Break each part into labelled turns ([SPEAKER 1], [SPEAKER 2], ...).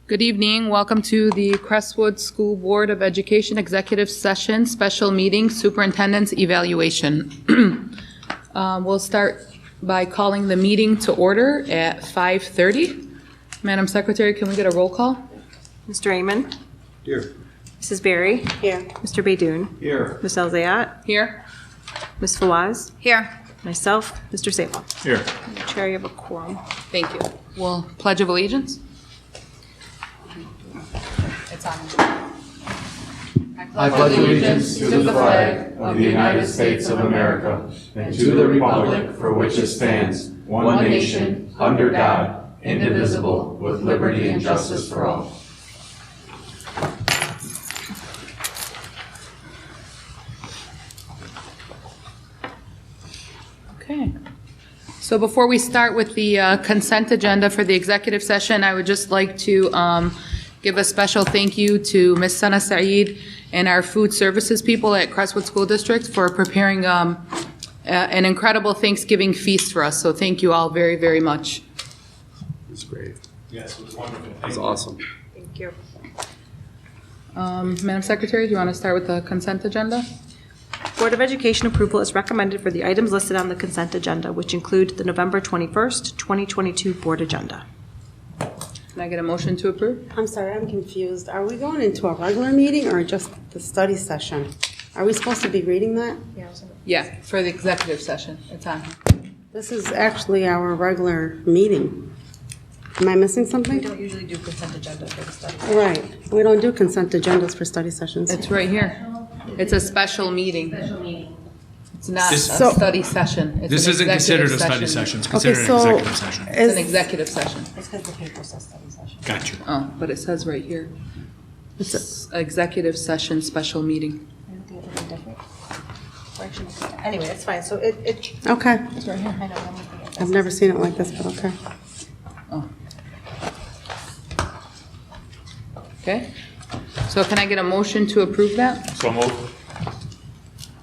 [SPEAKER 1] Good evening. Welcome to the Crestwood School Board of Education Executive Session Special Meeting Superintendent's Evaluation. We'll start by calling the meeting to order at 5:30. Madam Secretary, can we get a roll call?
[SPEAKER 2] Mr. Amon?
[SPEAKER 3] Here.
[SPEAKER 2] Mrs. Berry?
[SPEAKER 4] Here.
[SPEAKER 2] Mr. Baidoon?
[SPEAKER 3] Here.
[SPEAKER 2] Ms. Elzayat?
[SPEAKER 1] Here.
[SPEAKER 2] Ms. Fawaz?
[SPEAKER 4] Here.
[SPEAKER 2] Myself, Mr. Sable.
[SPEAKER 3] Here.
[SPEAKER 2] Chair, you have a quorum.
[SPEAKER 1] Thank you. We'll pledge of allegiance. It's on.
[SPEAKER 5] I pledge allegiance to the flag of the United States of America and to the republic for which it stands, one nation, under God, indivisible, with liberty and justice for all.
[SPEAKER 1] Okay. So before we start with the consent agenda for the executive session, I would just like to give a special thank you to Ms. Sana Saeed and our food services people at Crestwood School District for preparing an incredible Thanksgiving feast for us. So thank you all very, very much.
[SPEAKER 3] It's great.
[SPEAKER 5] Yes, it was wonderful.
[SPEAKER 3] It was awesome.
[SPEAKER 2] Thank you.
[SPEAKER 1] Madam Secretary, do you want to start with the consent agenda?
[SPEAKER 2] Board of Education approval is recommended for the items listed on the consent agenda, which include the November 21st, 2022 board agenda.
[SPEAKER 1] Can I get a motion to approve?
[SPEAKER 4] I'm sorry, I'm confused. Are we going into a regular meeting or just the study session? Are we supposed to be reading that?
[SPEAKER 1] Yeah, for the executive session. It's on.
[SPEAKER 4] This is actually our regular meeting. Am I missing something?
[SPEAKER 2] don't usually do consent agenda for the study.
[SPEAKER 4] Right. We don't do consent agendas for study sessions.
[SPEAKER 1] It's right here. It's a special meeting. It's not a
[SPEAKER 6] So-
[SPEAKER 1] study session. It's
[SPEAKER 6] This
[SPEAKER 1] an
[SPEAKER 6] isn't considered a
[SPEAKER 1] executive
[SPEAKER 6] study session, it's
[SPEAKER 4] Okay,
[SPEAKER 6] considered an
[SPEAKER 4] so
[SPEAKER 6] executive session.
[SPEAKER 1] It's an executive session.
[SPEAKER 2] It's because the paper says study session.
[SPEAKER 6] Got you.
[SPEAKER 1] Oh, but it says right here. It's executive session, special meeting.
[SPEAKER 2] Anyway, it's fine. So it
[SPEAKER 4] Okay.
[SPEAKER 2] it's right here. I know. I'm looking at
[SPEAKER 4] I've never seen it like this, but okay.
[SPEAKER 1] Oh. Okay. So can I get a motion to approve that?
[SPEAKER 5] So moved.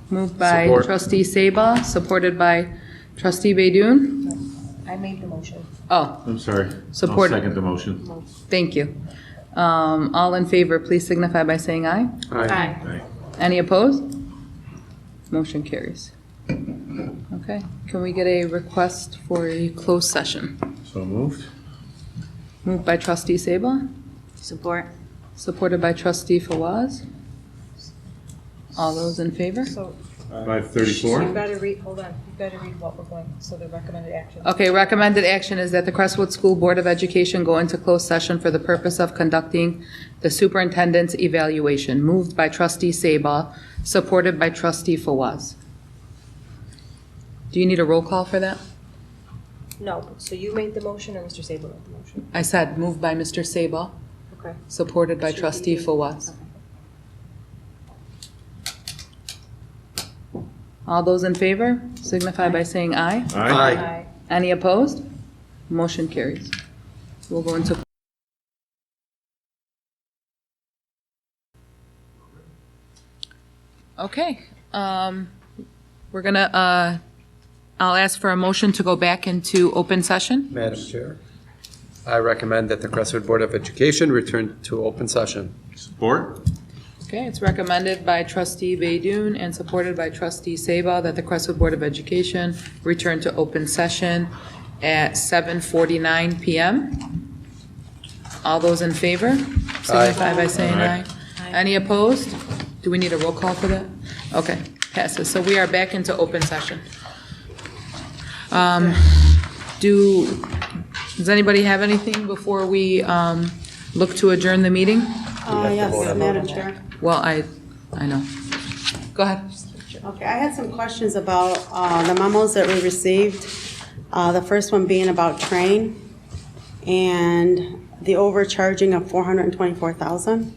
[SPEAKER 1] Moved by
[SPEAKER 3] Support.
[SPEAKER 1] trustee Saba, supported by trustee Baidoon.
[SPEAKER 2] I made the motion.
[SPEAKER 1] Oh,
[SPEAKER 5] I'm sorry.
[SPEAKER 1] Support.
[SPEAKER 5] I'll second the motion.
[SPEAKER 1] thank you. All in favor, please signify by saying aye.
[SPEAKER 5] Aye.
[SPEAKER 1] Any opposed? Motion carries. Okay, can we get a request for a closed session?
[SPEAKER 5] So moved.
[SPEAKER 1] Moved by trustee Saba,
[SPEAKER 2] Support.
[SPEAKER 1] supported by trustee Fawaz. All those in favor?
[SPEAKER 2] So
[SPEAKER 5] 5:34.
[SPEAKER 2] you've got to read, hold on, you've got to read what we're going, so the recommended action.
[SPEAKER 1] Okay, recommended action is that the Crestwood School Board of Education go into closed session for the purpose of conducting the superintendent's evaluation. Moved by trustee Saba, supported by trustee Fawaz. Do you need a roll call for that?
[SPEAKER 2] No, so you made the motion or Mr. Sable made the motion?
[SPEAKER 1] I said moved by Mr. Saba,
[SPEAKER 2] Okay.
[SPEAKER 1] supported by trustee Fawaz. All those in favor signify by saying aye.
[SPEAKER 3] Aye.
[SPEAKER 1] Any opposed? Motion carries. We'll go into. Okay, we're gonna, I'll ask for a motion to go back into open session.
[SPEAKER 3] Madam Chair, I recommend that the Crestwood Board of Education return to open session.
[SPEAKER 5] Support.
[SPEAKER 1] Okay, it's recommended by trustee Baidoon and supported by trustee Saba that the Crestwood Board of Education return to open session at 7:49 PM. All those in favor signify by saying aye. Any opposed? Do we need a roll call for that? Okay, passes. So we are back into open session. Does anybody have anything before we look to adjourn the meeting?
[SPEAKER 4] Yes, Madam Chair.
[SPEAKER 1] Well, I know. Go ahead.
[SPEAKER 4] Okay, I had some questions about the memos that we received. The first one being about train and the overcharging of $424,000.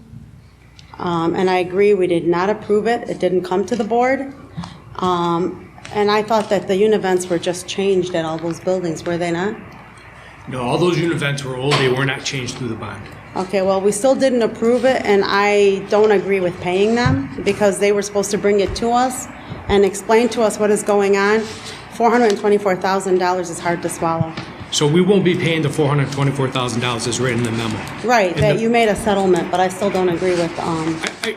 [SPEAKER 4] And I agree, we did not approve it. It didn't come to the board. And I thought that the univents were just changed at all those buildings, were they not?
[SPEAKER 6] No, all those univents were old, they were not changed through the bond.
[SPEAKER 4] Okay, well, we still didn't approve it, and I don't agree with paying them because they were supposed to bring it to us and explain to us what is going on. $424,000 is hard to swallow.
[SPEAKER 6] So we won't be paying the $424,000 as written in the memo.
[SPEAKER 4] Right,
[SPEAKER 6] And
[SPEAKER 4] that
[SPEAKER 6] the-
[SPEAKER 4] you made a settlement, but I still don't agree with,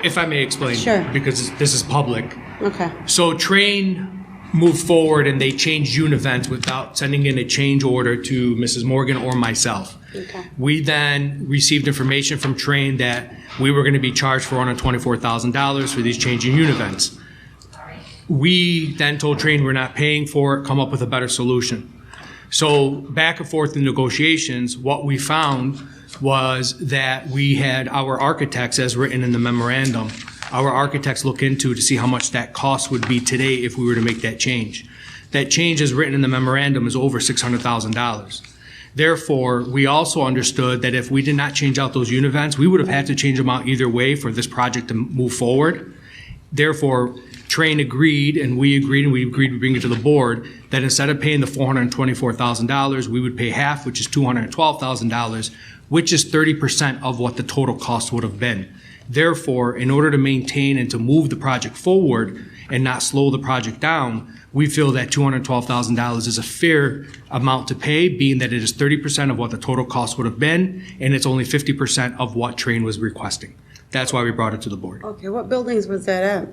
[SPEAKER 6] If I may explain.
[SPEAKER 4] Sure.
[SPEAKER 6] Because this is public.
[SPEAKER 4] okay.
[SPEAKER 6] So Train moved forward and they changed Univent without sending in a change order to Mrs. Morgan or myself.
[SPEAKER 4] Okay.
[SPEAKER 6] We then received information from Train that we were going to be charged $424,000 for these changing Univents. We then told Train we're not paying for it, come up with a better solution. So back and forth in negotiations, what we found was that we had our architects, as written in the memorandum, our architects look into to see how much that cost would be today if we were to make that change. That change, as written in the memorandum, is over $600,000. Therefore, we also understood that if we did not change out those Univents, we would have had to change them out either way for this project to move forward. Therefore, Train agreed, and we agreed to bring it to the board, that instead of paying the $424,000, we would pay half, which is $212,000, which is 30% of what the total cost would have been. Therefore, in order to maintain and to move the project forward and not slow the project down, we feel that $212,000 is a fair amount to pay, being that it is 30% of what the total cost would have been, and it's only 50% of what Train was requesting. That's why we brought it to the board.
[SPEAKER 4] Okay, what buildings was that at?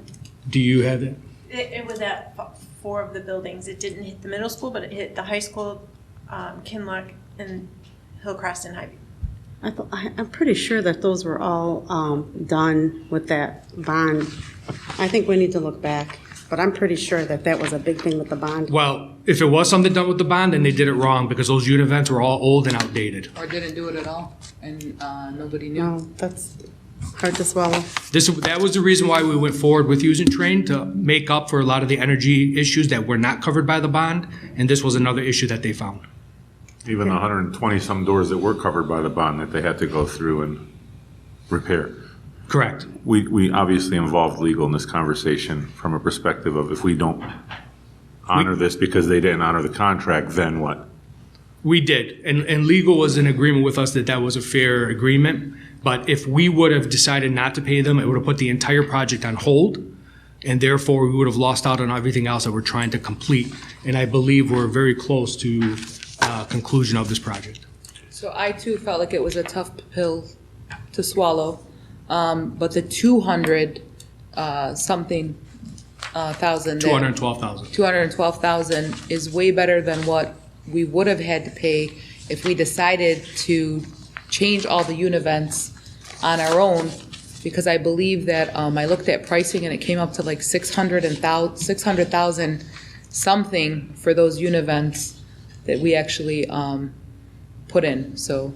[SPEAKER 6] Do you have it?
[SPEAKER 7] It was at 4 of the buildings. It didn't hit the middle school, but it hit the high school, Kinloch, and Hillcrest and Highview.
[SPEAKER 4] I'm pretty sure that those were all done with that bond. I think we need to look back, but I'm pretty sure that that was a big thing with the bond.
[SPEAKER 6] Well, if it was something done with the bond, then they did it wrong, because those Univents were all old and outdated.
[SPEAKER 1] Or didn't do it at all, and nobody knew.
[SPEAKER 4] No, that's hard to swallow.
[SPEAKER 6] That was the reason why we went forward with using Train, to make up for a lot of the energy issues that were not covered by the bond, and this was another issue that they found.
[SPEAKER 5] Even 120-some doors that were covered by the bond that they had to go through and repair.
[SPEAKER 6] Correct.
[SPEAKER 5] We obviously involved legal in this conversation from a perspective of if we don't honor this because they didn't honor the contract, then what?
[SPEAKER 6] We did, and legal was in agreement with us that that was a fair agreement, but if we would have decided not to pay them, it would have put the entire project on hold, and therefore we would have lost out on everything else that we're trying to complete, and I believe we're very close to conclusion of this project.
[SPEAKER 1] So I too felt like it was a tough pill to swallow, but the 200 something thousand.
[SPEAKER 6] 212,000.
[SPEAKER 1] 212,000 is way better than what we would have had to pay if we decided to change all the Univents on our own, because I believe that, I looked at pricing and it came up to like 600,000 something for those Univents that we actually, put in. So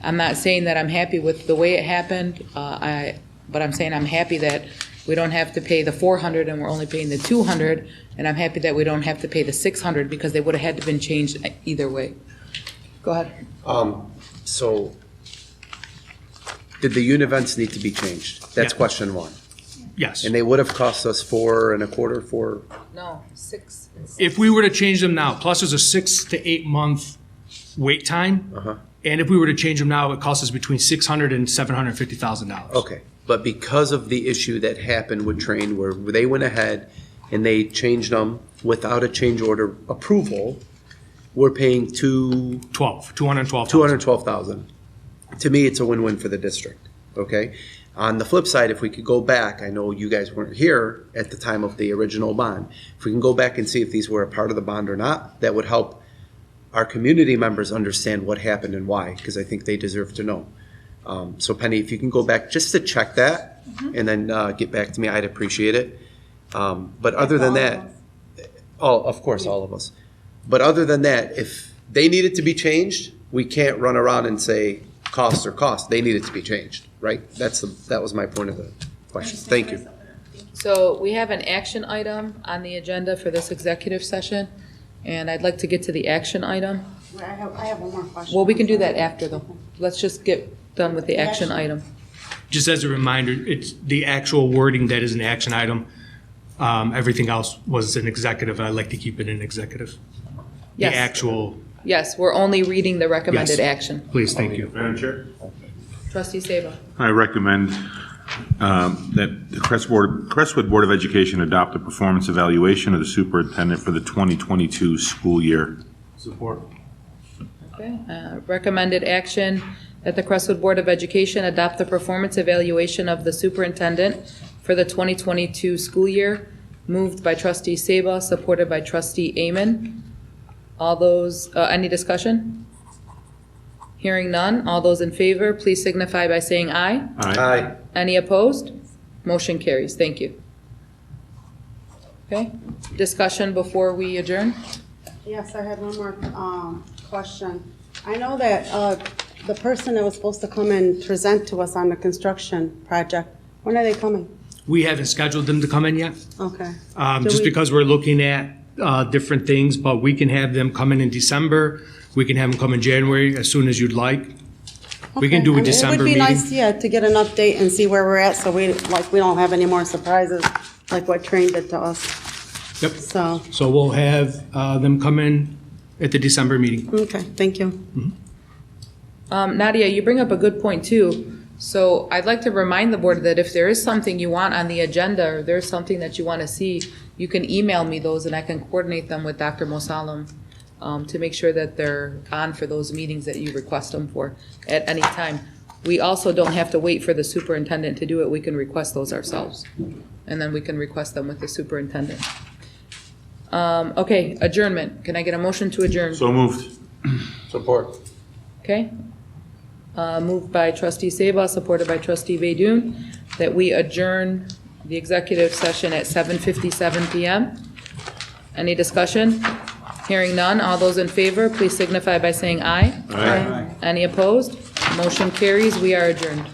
[SPEAKER 1] I'm not saying that I'm happy with the way it happened, but I'm saying I'm happy that we don't have to pay the 400 and we're only paying the 200, and I'm happy that we don't have to pay the 600 because they would have had to been changed either way. Go ahead.
[SPEAKER 3] So, did the Univents need to be changed? That's
[SPEAKER 6] Yeah.
[SPEAKER 3] question one.
[SPEAKER 6] Yes.
[SPEAKER 3] And they would have cost us $4.25.
[SPEAKER 1] No, 6.
[SPEAKER 6] If we were to change them now, plus there's a 6 to 8 month wait time, and if we were to change them now, it costs us between $600,000 and $750,000.
[SPEAKER 3] Okay, but because of the issue that happened with Train, where they went ahead and they changed them without a change order approval, we're paying
[SPEAKER 6] $212,000.
[SPEAKER 3] $212,000. To me, it's a win-win for the district, okay? On the flip side, if we could go back, I know you guys weren't here at the time of the original bond. If we can go back and see if these were a part of the bond or not, that would help our community members understand what happened and why, because I think they deserve to know. So Penny, if you can go back just to check that and then get back to me, I'd appreciate it. But other than that, of course, all of us. But other than that, if they need it to be changed, we can't run around and say costs are costs. They need it to be changed, right? That was my point of the question. Thank you.
[SPEAKER 1] So we have an action item on the agenda for this executive session, and I'd like to get to the action item.
[SPEAKER 4] I have one more question.
[SPEAKER 1] Well, we can do that after though. Let's just get done with the action item.
[SPEAKER 6] Just as a reminder, it's the actual wording that is an action item. Everything else was an executive, and I'd like to keep it an executive.
[SPEAKER 1] Yes.
[SPEAKER 6] The actual,
[SPEAKER 1] Yes, we're only reading the recommended
[SPEAKER 6] Yes.
[SPEAKER 1] action.
[SPEAKER 6] please, thank you.
[SPEAKER 5] Madam Chair?
[SPEAKER 1] Trustee Sabo.
[SPEAKER 5] I recommend that the Crestwood Board of Education adopt a performance evaluation of the superintendent for the 2022 school year.
[SPEAKER 3] Support.
[SPEAKER 1] Okay. Recommended action that the Crestwood Board of Education adopt the performance evaluation of the superintendent for the 2022 school year, moved by trustee Saba, supported by trustee Amen. All those, any discussion? Hearing none, all those in favor, please signify by saying aye.
[SPEAKER 3] Aye.
[SPEAKER 1] Any opposed? Motion carries. Thank you. Okay, discussion before we adjourn?
[SPEAKER 4] Yes, I had one more question. I know that the person that was supposed to come and present to us on the construction project, when are they coming?
[SPEAKER 6] We haven't scheduled them to come in yet,
[SPEAKER 4] Okay.
[SPEAKER 6] just because we're looking at different things, but we can have them come in December. We can have them come in January as soon as you'd like. We can
[SPEAKER 4] Okay.
[SPEAKER 6] do
[SPEAKER 4] I
[SPEAKER 6] a
[SPEAKER 4] mean,
[SPEAKER 6] December
[SPEAKER 4] It would be
[SPEAKER 6] meeting.
[SPEAKER 4] nice, yeah, to get an update and see where we're at, so we don't have any more surprises, like what Train did to us.
[SPEAKER 6] Yep.
[SPEAKER 4] So,
[SPEAKER 6] So we'll have them come in at the December meeting.
[SPEAKER 4] okay, thank you.
[SPEAKER 1] Nadia, you bring up a good point too. So I'd like to remind the board that if there is something you want on the agenda, or there's something that you want to see, you can email me those and I can coordinate them with Dr. Mosallam to make sure that they're on for those meetings that you request them for at any time. We also don't have to wait for the superintendent to do it. We can request those ourselves. And then we can request them with the superintendent. Okay, adjournment. Can I get a motion to adjourn?
[SPEAKER 5] So moved.
[SPEAKER 3] Support.
[SPEAKER 1] Okay. Moved by trustee Saba, supported by trustee Baidoon, that we adjourn the executive session at 7:57 PM. Any discussion? Hearing none, all those in favor, please signify by saying aye.
[SPEAKER 5] Aye.
[SPEAKER 1] Any opposed? Motion carries, we are adjourned.